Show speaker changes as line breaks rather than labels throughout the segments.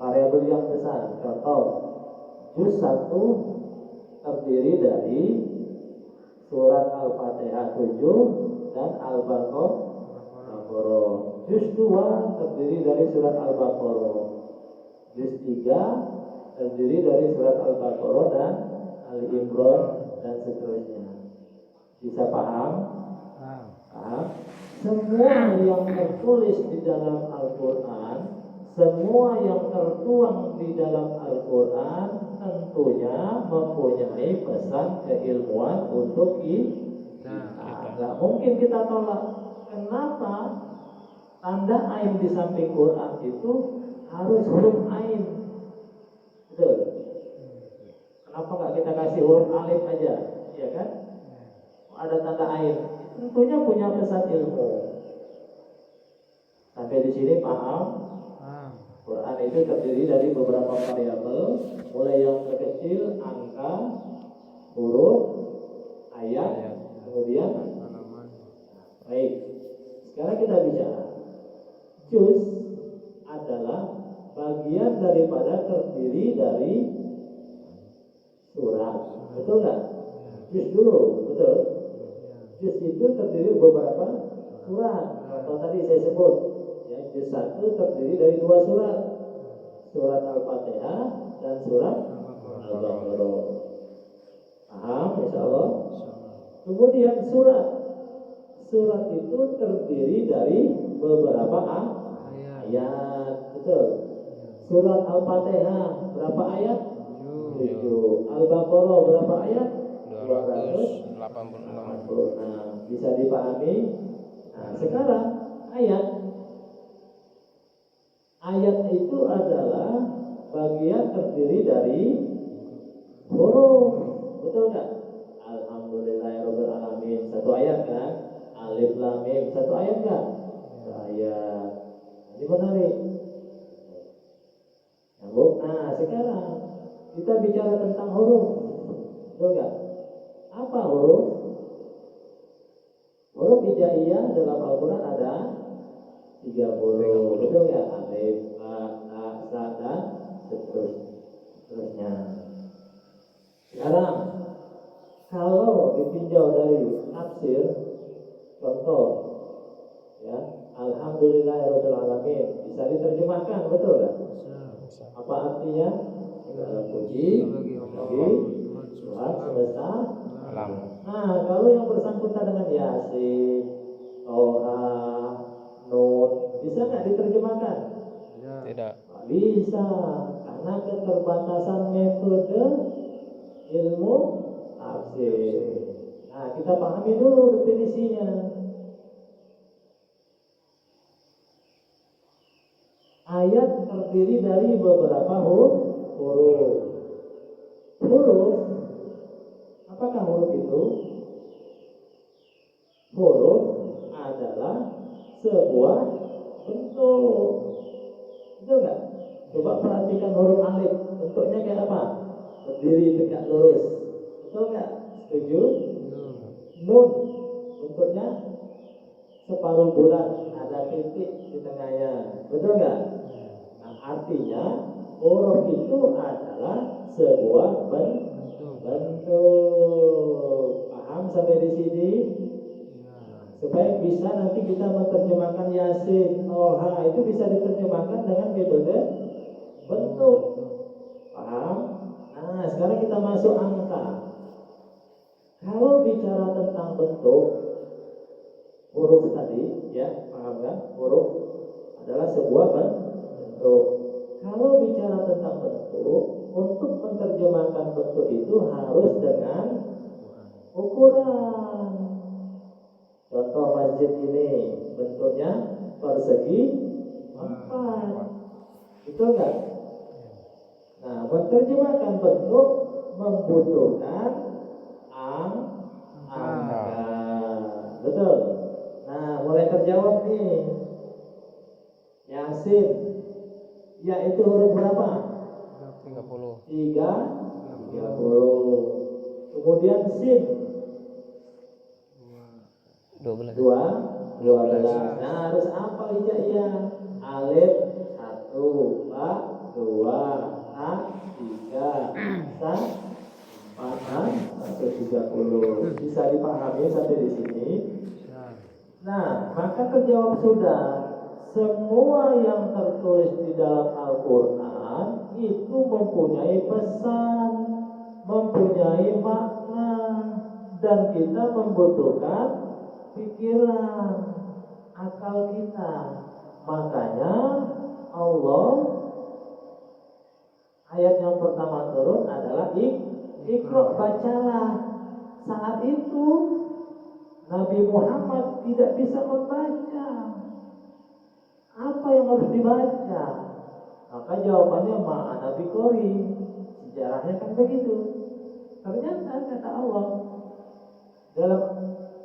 variabel yang besar. Contoh, juz 1 terdiri dari surat Al-Fatihah 7 dan Al-Baqarah. Juz 2 terdiri dari surat Al-Baqarah. Juz 3 terdiri dari surat Al-Baqarah dan Ali Imran dan seterusnya. Bisa paham? Paham? Semua yang tertulis di dalam Al-Quran, semua yang tertuang di dalam Al-Quran tentunya mempunyai pesan keilmuan untuk kita. Nggak mungkin kita tolak. Kenapa tanda ain di samping Quran itu harus huruf ain? Betul. Kenapa nggak kita kasih huruf alif aja? Ya kan? Ada tanda ain. Tentunya punya pesan ilmu. Sampai di sini paham? Quran itu terdiri dari beberapa variabel, mulai yang terkecil angka, huruf, ayat, kemudian baik. Sekarang kita bicara. Juz adalah bagian daripada terdiri dari surat. Betul nggak? Juz dulu, betul. Juz itu terdiri beberapa surat. Contoh tadi saya sebut, ya, juz 1 terdiri dari 2 surat. Surat Al-Fatihah dan surat Al-Baqarah. Paham insyaallah? Kemudian surat itu terdiri dari beberapa ayat. Betul. Surat Al-Fatihah berapa ayat? 7. Al-Baqarah berapa ayat? 286. Bisa dipahami? Nah, sekarang ayat itu adalah bagian terdiri dari huruf. Betul nggak? Alhamdulillahirabbil alamin, satu ayat kan? Alif lam mim, satu ayat nggak? Satu ayat. Ini menarik. Nah, sekarang kita bicara tentang huruf. Betul nggak? Apa huruf? Huruf hijaiyah dalam Al-Quran ada 30. Betul nggak? Alif, ba, ta, sa, dan seterusnya. Sekarang kalau ditinjau dari tafsir, contoh, ya, Alhamdulillahirabbil alamin bisa diterjemahkan, betul nggak? Apa artinya? Segala puji bagi Tuhan semesta alam. Nah, kalau yang bersangkutan dengan Yasin, Toha, Nun, bisa nggak diterjemahkan?
Tidak.
Bisa, karena keterbatasan metode ilmu tafsir. Nah, kita pahami dulu definisinya. Ayat terdiri dari beberapa huruf. Huruf, apakah huruf itu? Huruf adalah sebuah bentuk. Betul nggak? Coba perhatikan huruf alif, bentuknya kayak apa? Berdiri tegak lurus. Betul nggak? Setuju? Nun, bentuknya separuh bulat, ada titik di tengahnya. Betul nggak? Nah, artinya huruf itu adalah sebuah bentuk. Paham sampai di sini? Supaya bisa nanti kita menerjemahkan Yasin, Toha, itu bisa diterjemahkan dengan metode bentuk. Paham? Nah, sekarang kita masuk angka. Kalau bicara tentang bentuk, huruf tadi, ya, paham kan? Huruf adalah sebuah bentuk. Kalau bicara tentang bentuk, untuk menerjemahkan bentuk itu harus dengan ukuran. Contoh masjid ini bentuknya persegi 4. Betul nggak? Nah, menerjemahkan bentuk membutuhkan angka. Betul. Nah, mulai terjawab nih. Yasin, yaitu huruf berapa?
30.
30. Kemudian sin
12.
12. Nah, harus apa hijaiyah? Alif 1, ba dua, tiga, empat, sampai 30. Bisa dipahami sampai di sini? Nah, maka terjawab sudah. Semua yang tertulis di dalam Al-Quran itu mempunyai pesan, mempunyai makna, dan kita membutuhkan pikiran, akal kita. Makanya Allah ayat yang pertama turun adalah Iqra, bacalah. Saat itu Nabi Muhammad tidak bisa membaca. Apa yang harus dibaca? Maka jawabannya ma'ana biqori. Sejarahnya kan begitu. Ternyata kata Allah dalam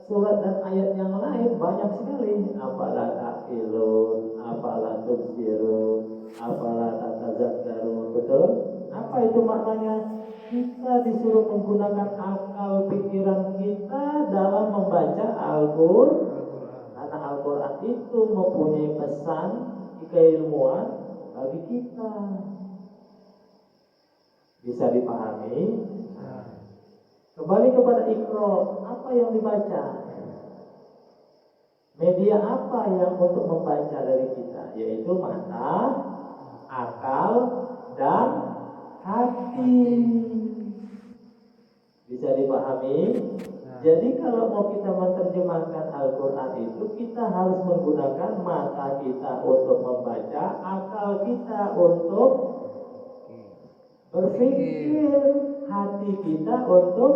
surat dan ayat yang lain banyak sekali. Afala ta'qilun, afala tubsirun, afala tatazakkarun. Betul? Apa itu maknanya? Kita disuruh menggunakan akal pikiran kita dalam membaca Al-Quran. Karena Al-Quran itu mempunyai pesan keilmuan bagi kita. Bisa dipahami? Kembali kepada Iqra, apa yang dibaca? Media apa yang untuk membaca dari kita? Yaitu mata, akal, dan hati. Bisa dipahami? Jadi kalau mau kita menerjemahkan Al-Quran itu, kita harus menggunakan mata kita untuk membaca, akal kita untuk berpikir, hati kita untuk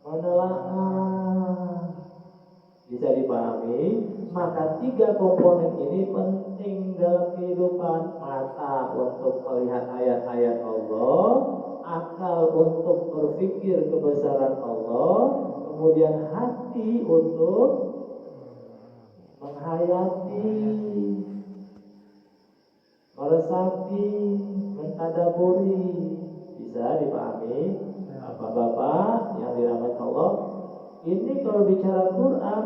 menelaah. Bisa dipahami? Maka 3 komponen ini penting dalam kehidupan. Mata untuk melihat ayat-ayat Allah, akal untuk berpikir kebesaran Allah, kemudian hati untuk menghayati, meresapi, mentadaburi. Bisa dipahami? Bapak-bapak yang dirahmati Allah, ini kalau bicara Quran,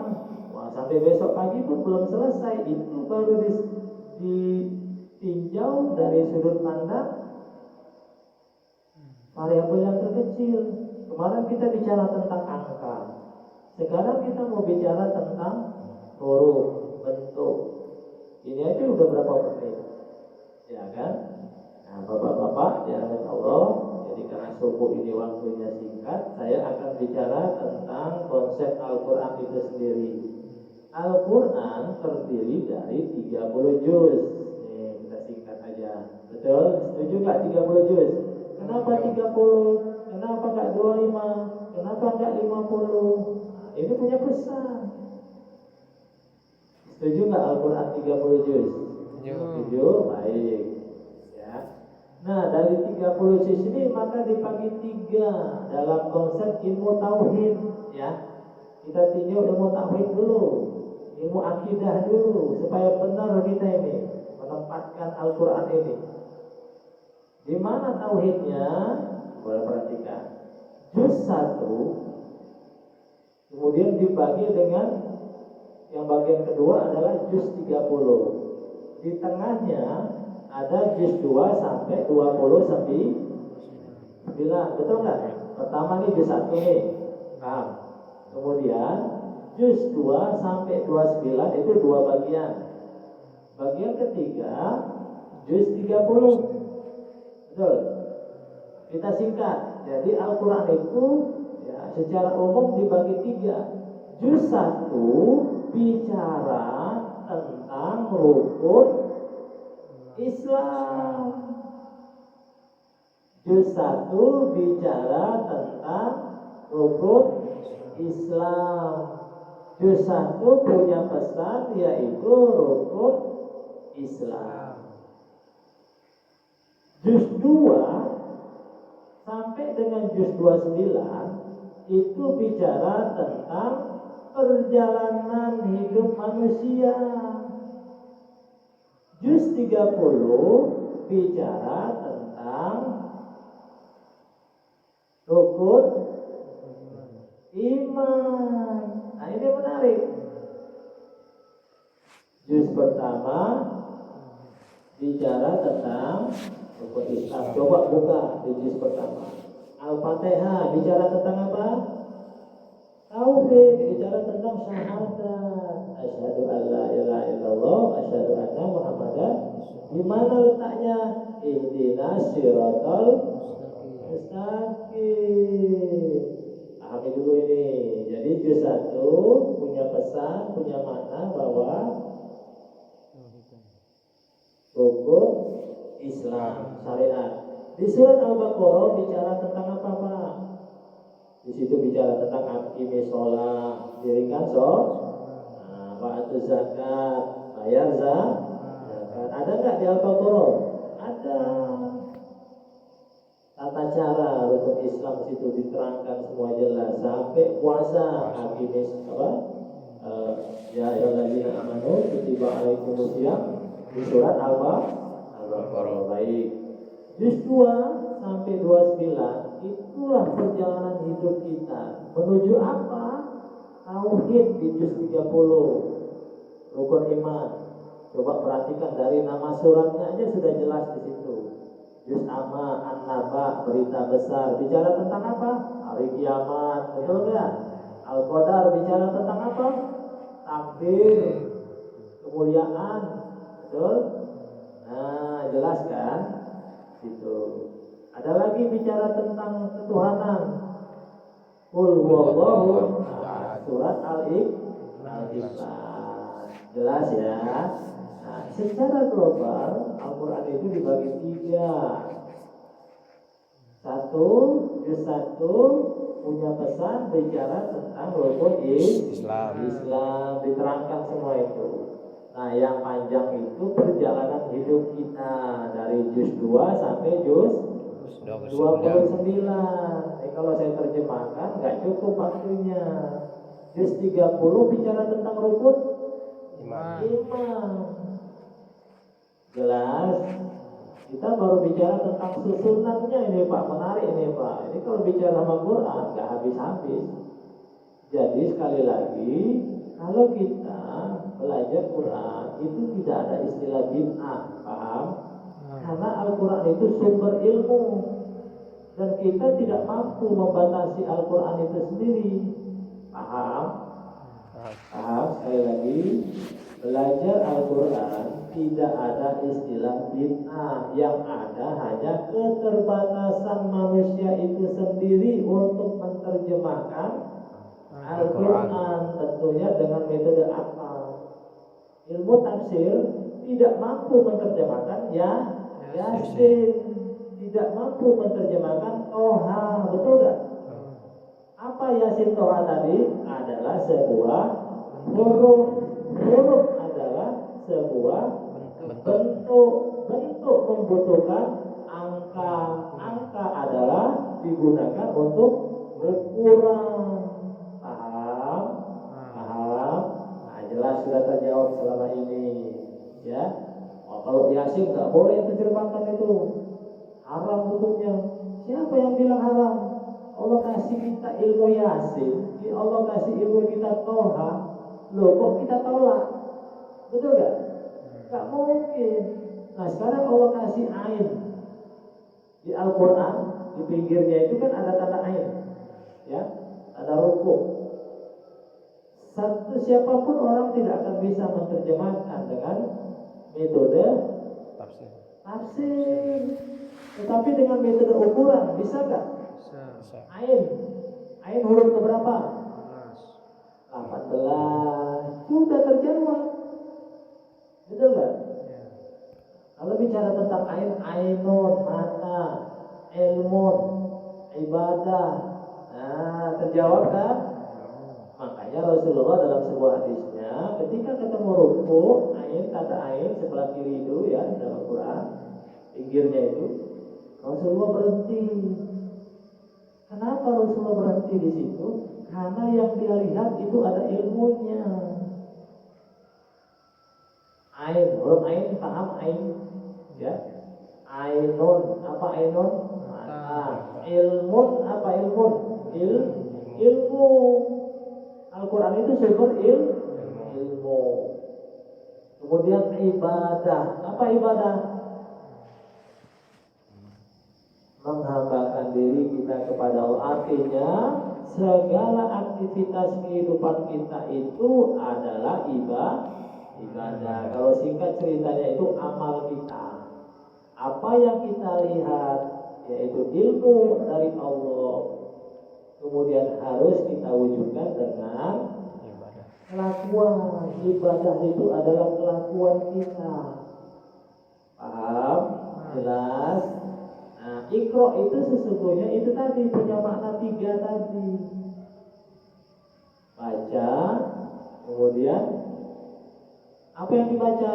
sampai besok pagi pun belum selesai. Itu baru ditinjau dari sudut pandang variabel yang terkecil. Kemarin kita bicara tentang angka, sekarang kita mau bicara tentang huruf, bentuk. Ini aja udah berapa menit, ya kan? Nah, bapak-bapak ya Allah, jadi karena subuh ini waktunya singkat, saya akan bicara tentang konsep Al-Quran itu sendiri. Al-Quran terdiri dari 30 juz. Nih, kita singkat aja. Betul? Setuju nggak 30 juz? Kenapa 30? Kenapa nggak 25? Kenapa nggak 50? Nah, ini punya pesan. Setuju nggak Al-Quran 30 juz? Setuju? Baik. Ya. Nah, dari 30 juz ini maka dibagi 3 dalam konsep ilmu tauhid. Ya, kita tinjau ilmu tauhid dulu, ilmu akidah dulu, supaya benar kita ini menempatkan Al-Quran ini. Di mana tauhidnya? Boleh perhatikan. Juz 1 kemudian dibagi dengan yang bagian kedua adalah juz 30. Di tengahnya ada juz 2 sampai 29. Betul nggak? Pertama nih juz 1 nih. Paham? Kemudian juz 2 sampai 29 itu 2 bagian. Bagian ketiga juz 30. Betul. Kita singkat. Jadi Al-Quran itu ya, secara umum dibagi 3. Juz 1 bicara tentang rukun Islam. Juz 1 bicara tentang rukun Islam. Juz 1 punya pesan yaitu rukun Islam. Juz 2 sampai dengan juz 29 itu bicara tentang perjalanan hidup manusia. Juz 30 bicara tentang rukun iman. Nah, ini menarik. Juz pertama bicara tentang rukun Islam. Coba buka di juz pertama. Al-Fatihah bicara tentang apa? Tauhid, bicara tentang syahadat. Asyhadu an la ilaha illallah, asyhadu anna Muhammadan. Di mana letaknya? Ihdinas siratal mustaqim. Pahami dulu ini. Jadi juz 1 punya pesan, punya makna bahwa rukun Islam syariat. Di surat Al-Baqarah bicara tentang apa, Pak? Di situ bicara tentang aqimi sholat, dirikan sholat, wa'atu zakat, bayar zakat. Ada nggak di Al-Baqarah? Ada. Tata cara rukun Islam situ diterangkan semua jelas sampai puasa. Aqimi apa? Ya ayyuhalladzina amanu kutiba alaikumusiyam di surat Al-Baqarah. Baik. Juz 2 sampai 29 itulah perjalanan hidup kita menuju apa? Tauhid di juz 30. Rukun iman. Coba perhatikan dari nama suratnya aja sudah jelas di situ. Juz Amma, An-Naba, berita besar. Bicara tentang apa? Hari kiamat. Betul enggak? Al-Qadar bicara tentang apa? Takdir, kemuliaan. Betul? Nah, jelas kan? Itu. Ada lagi bicara tentang ketuhanan. Qul huwallahu ahad. Surat Al-Ikhlas. Jelas ya. Nah, secara global Al-Quran itu dibagi 3. Juz 1 punya pesan bicara tentang rukun Islam, diterangkan semua itu. Nah, yang panjang itu perjalanan hidup kita dari juz 2 sampai juz 29. Kalau saya terjemahkan nggak cukup waktunya. Juz 30 bicara tentang rukun iman. Jelas. Kita baru bicara tentang susunannya ini Pak, menarik ini Pak. Ini kalau bicara sama Quran nggak habis-habis. Jadi sekali lagi, kalau kita belajar Quran itu tidak ada istilah bid'ah, paham? Karena Al-Quran itu sumber ilmu dan kita tidak mampu membatasi Al-Quran itu sendiri, paham? Paham? Sekali lagi, belajar Al-Quran tidak ada istilah bid'ah, yang ada hanya keterbatasan manusia itu sendiri untuk menerjemahkan Al-Quran, tentunya dengan metode apa? Ilmu tafsir tidak mampu menerjemahkan Yasin, tidak mampu menerjemahkan Toha, betul nggak? Apa Yasin Toha tadi? Adalah sebuah huruf. Huruf adalah sebuah bentuk membutuhkan angka. Angka adalah digunakan untuk ukuran. Paham? Nah, jelas sudah terjawab selama ini, ya. Kalau Yasin nggak boleh terjemahkan itu, haram hukumnya. Siapa yang bilang haram? Allah kasih kita ilmu Yasin, Allah kasih ilmu kita Toha. Loh, kok kita tolak? Betul nggak? Nggak mungkin. Nah, sekarang Allah kasih ain di Al-Quran, di pinggirnya itu kan ada tanda ain, ya, ada rukuk. Siapapun orang tidak akan bisa menerjemahkan dengan metode tafsir. Tetapi dengan metode ukuran bisa nggak? Bisa. Ain huruf keberapa? 18. Sudah terjawab. Betul nggak? Kalau bicara tentang ainun, mata, ilmun, ibadah, nah terjawab kan? Makanya Rasulullah dalam sebuah hadisnya, ketika ketemu ruku, kata ain sebelah kiri itu ya dalam Quran, pinggirnya itu, Rasulullah berhenti. Kenapa Rasulullah berhenti di situ? Karena yang dia lihat itu ada ilmunya. Ain, huruf ain, paham ain? Ya. Ainun, apa ainun? Mata. Ilmun, apa ilmun? Ilmu. Al-Quran itu sumber ilmu. Kemudian ibadah. Apa ibadah? Menghambakan diri kita kepada Allah. Artinya segala aktivitas kehidupan kita itu adalah ibadah. Kalau singkat ceritanya itu amal kita. Apa yang kita lihat yaitu ilmu dari Allah, kemudian harus kita wujudkan dengan
Ibadah.
kelakuan. Ibadah itu adalah kelakuan kita. Paham? Jelas? Nah, Iqra itu sesungguhnya itu tadi punya makna 3 tadi. Baca, kemudian apa yang dibaca?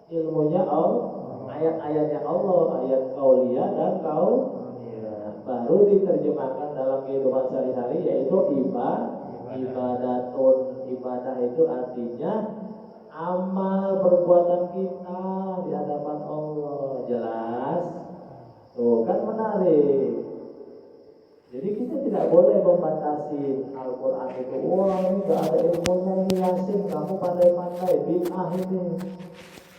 Ilmunya Allah, ayat-ayatnya Allah, ayat qauliyah dan baru diterjemahkan dalam kehidupan sehari-hari yaitu ibadatun. Ibadah itu artinya amal perbuatan kita di hadapan Allah. Jelas? Tuh kan menarik. Jadi kita tidak boleh membatasi Al-Quran itu. Wah, ini gak ada ilmunya, ini Yasin, kamu pandai-pandai, bid'ah ini.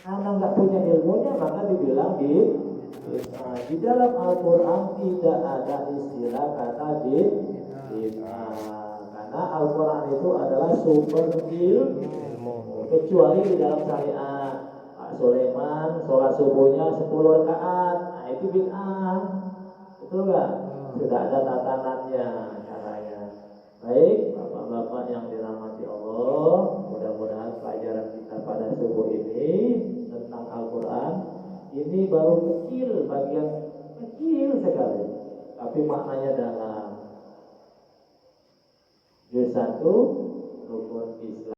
Karena nggak punya ilmunya maka dibilang bid'ah. Di dalam Al-Quran tidak ada istilah kata bid'ah. Karena Al-Quran itu adalah sumber ilmu. Kecuali di dalam syariat. Pak Sulaiman sholat subuhnya 10 rakaat. Nah itu bid'ah. Betul nggak? Sudah ada tatanannya, caranya. Baik, bapak-bapak yang dirahmati Allah, mudah-mudahan pelajaran kita pada subuh ini tentang Al-Quran ini baru kecil, bagian kecil sekali, tapi maknanya dalam. Juz 1 rukun Islam.